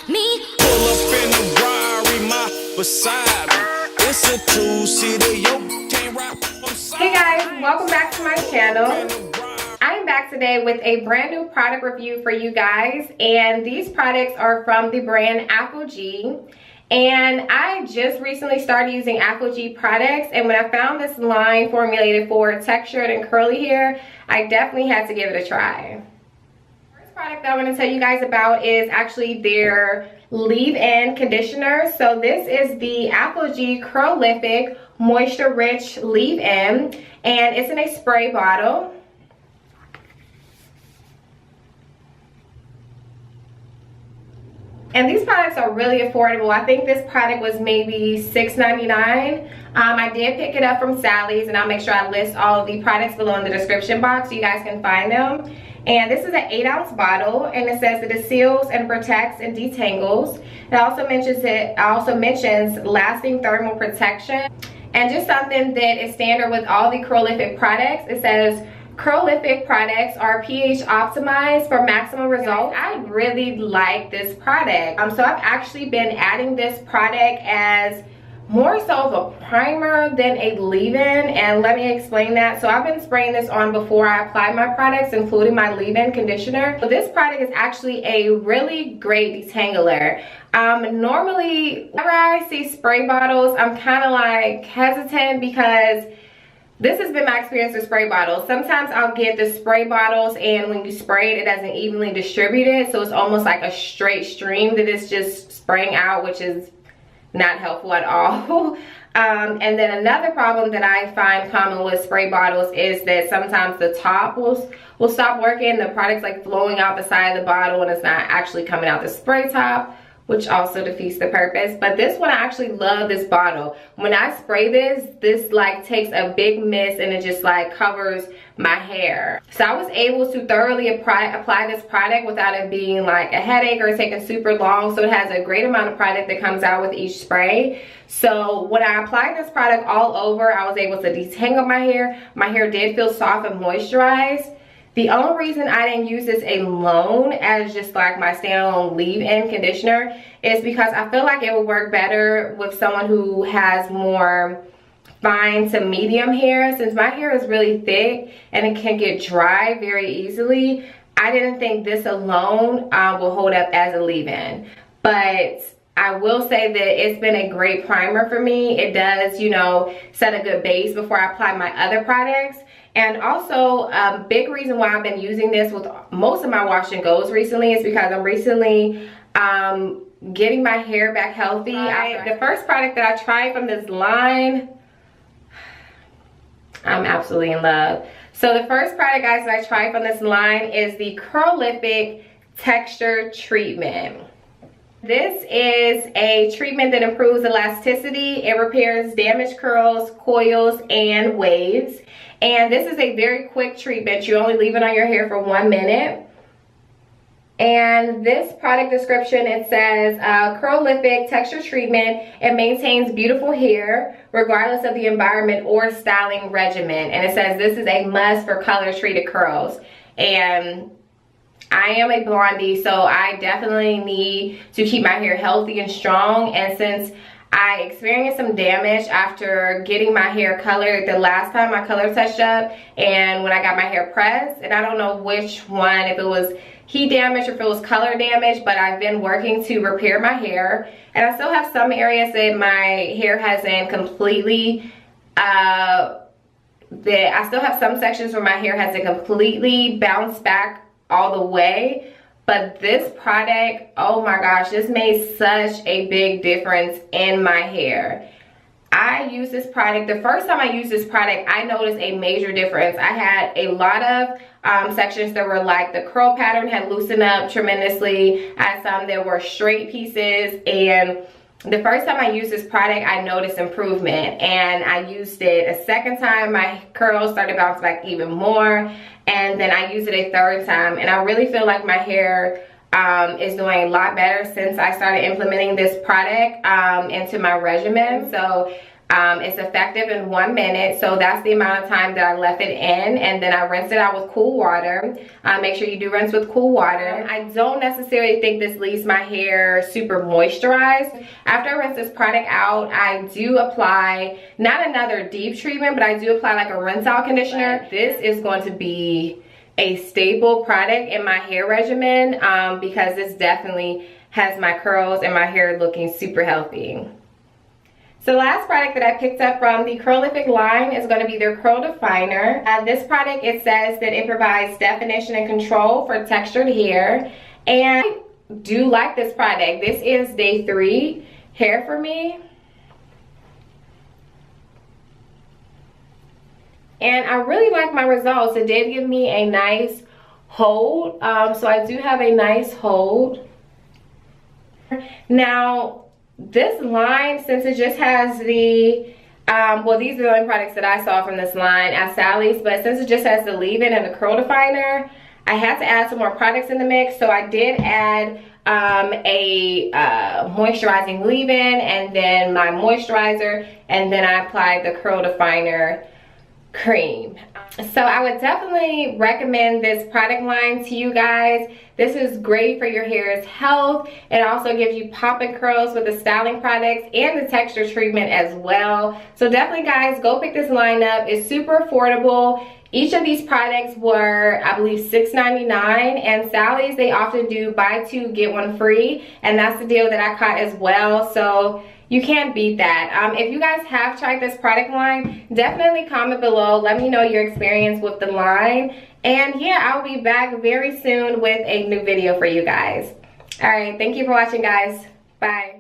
me. Pull up in the Rari, my beside me. It's a two-seater, yo, can't rock. Hey guys, welcome back to my channel. I'm back today with a brand new product review for you guys, and these products are from the brand Aphoghee. And I just recently started using Aphoghee products, and when I found this line formulated for textured and curly hair, I definitely had to give it a try. The first product that I want to tell you guys about is actually their leave-in conditioner. So this is the Aphoghee Curlific Moisture Rich Leave-In, and it's in a spray bottle. And these products are really affordable. I think this product was maybe $6.99. I did pick it up from Sally's, and I'll make sure I list all of the products below in the description box so you guys can find them. And this is an 8-ounce bottle, and it says that it seals and protects and detangles. It also mentions lasting thermal protection. And just something that is standard with all the Curlific products, it says Curlific products are pH optimized for maximum results. I really like this product. So I've actually been adding this product as more so of a primer than a leave-in, and let me explain that. So I've been spraying this on before I apply my products, including my leave-in conditioner. So this product is actually a really great detangler. Normally, whenever I see spray bottles, I'm kind of like hesitant because this has been my experience with spray bottles. Sometimes I'll get the spray bottles, and when you spray it, it doesn't evenly distribute it. So it's almost like a straight stream that is just spraying out, which is not helpful at all. And then another problem that I find common with spray bottles is that sometimes the top will stop working. The product's like flowing out the side of the bottle, and it's not actually coming out the spray top, which also defeats the purpose. But this one, I actually love this bottle. When I spray this like takes a big mist, and it just like covers my hair. So I was able to thoroughly apply this product without it being like a headache or taking super long. So it has a great amount of product that comes out with each spray. So when I applied this product all over, I was able to detangle my hair. My hair did feel soft and moisturized. The only reason I didn't use this alone as just like my standalone leave-in conditioner is because I feel like it would work better with someone who has more fine to medium hair. Since my hair is really thick and it can get dry very easily, I didn't think this alone will hold up as a leave-in. But I will say that it's been a great primer for me. It does, you know, set a good base before I apply my other products. And also, a big reason why I've been using this with most of my wash and goes recently is because I'm recently getting my hair back healthy. The first product that I tried from this line, I'm absolutely in love. So the first product, guys, that I tried from this line is the Curlific Texture Treatment. This is a treatment that improves elasticity. It repairs damaged curls, coils, and waves. And this is a very quick treatment. You only leave it on your hair for 1 minute. And this product description, it says, Curlific Texture Treatment. It maintains beautiful hair regardless of the environment or styling regimen. And it says this is a must for color treated curls. And I am a blondie, so I definitely need to keep my hair healthy and strong. And since I experienced some damage after getting my hair colored the last time my color touched up and when I got my hair pressed, and I don't know which one, if it was heat damage or if it was color damage, but I've been working to repair my hair. And I still have some areas that my hair hasn't completely I still have some sections where my hair hasn't completely bounced back all the way. But this product, oh my gosh, this made such a big difference in my hair. I use this product, the first time I used this product, I noticed a major difference. I had a lot of sections that were like the curl pattern had loosened up tremendously. I had some that were straight pieces, and the first time I used this product, I noticed improvement, and I used it a second time. My curls started bouncing back even more, and then I used it a third time, and I really feel like my hair is doing a lot better since I started implementing this product into my regimen. So It's effective in 1 minute, so that's the amount of time that I left it in, and then I rinsed it out with cool water. Make sure you do rinse with cool water. I don't necessarily think this leaves my hair super moisturized. After I rinse this product out, I do apply not another deep treatment, but I do apply like a rinse out conditioner. This is going to be a staple product in my hair regimen because this definitely has my curls and my hair looking super healthy. So the last product that I picked up from the Curlific line is going to be their curl definer. This product, it says that it provides definition and control for textured hair, and I do like this product. This is day 3 hair for me, and I really like my results. It did give me a nice hold, so I do have a nice hold. Now this line, since it just has the well, these are the only products that I saw from this line at Sally's, but since it just has the leave-in and the curl definer, I had to add some more products in the mix. So I did add a moisturizing leave-in, and then my moisturizer, and then I applied the curl definer cream. So I would definitely recommend this product line to you guys. This is great for your hair's health. It also gives you popping curls with the styling products and the texture treatment as well. So definitely guys, go pick this line up. It's super affordable. Each of these products were, I believe, $6.99, and Sally's, they often do buy 2 get 1 free, and that's the deal that I caught as well. So you can't beat that. If you guys have tried this product line, definitely comment below. Let me know your experience with the line. And yeah, I'll be back very soon with a new video for you guys. All right, thank you for watching, guys. Bye.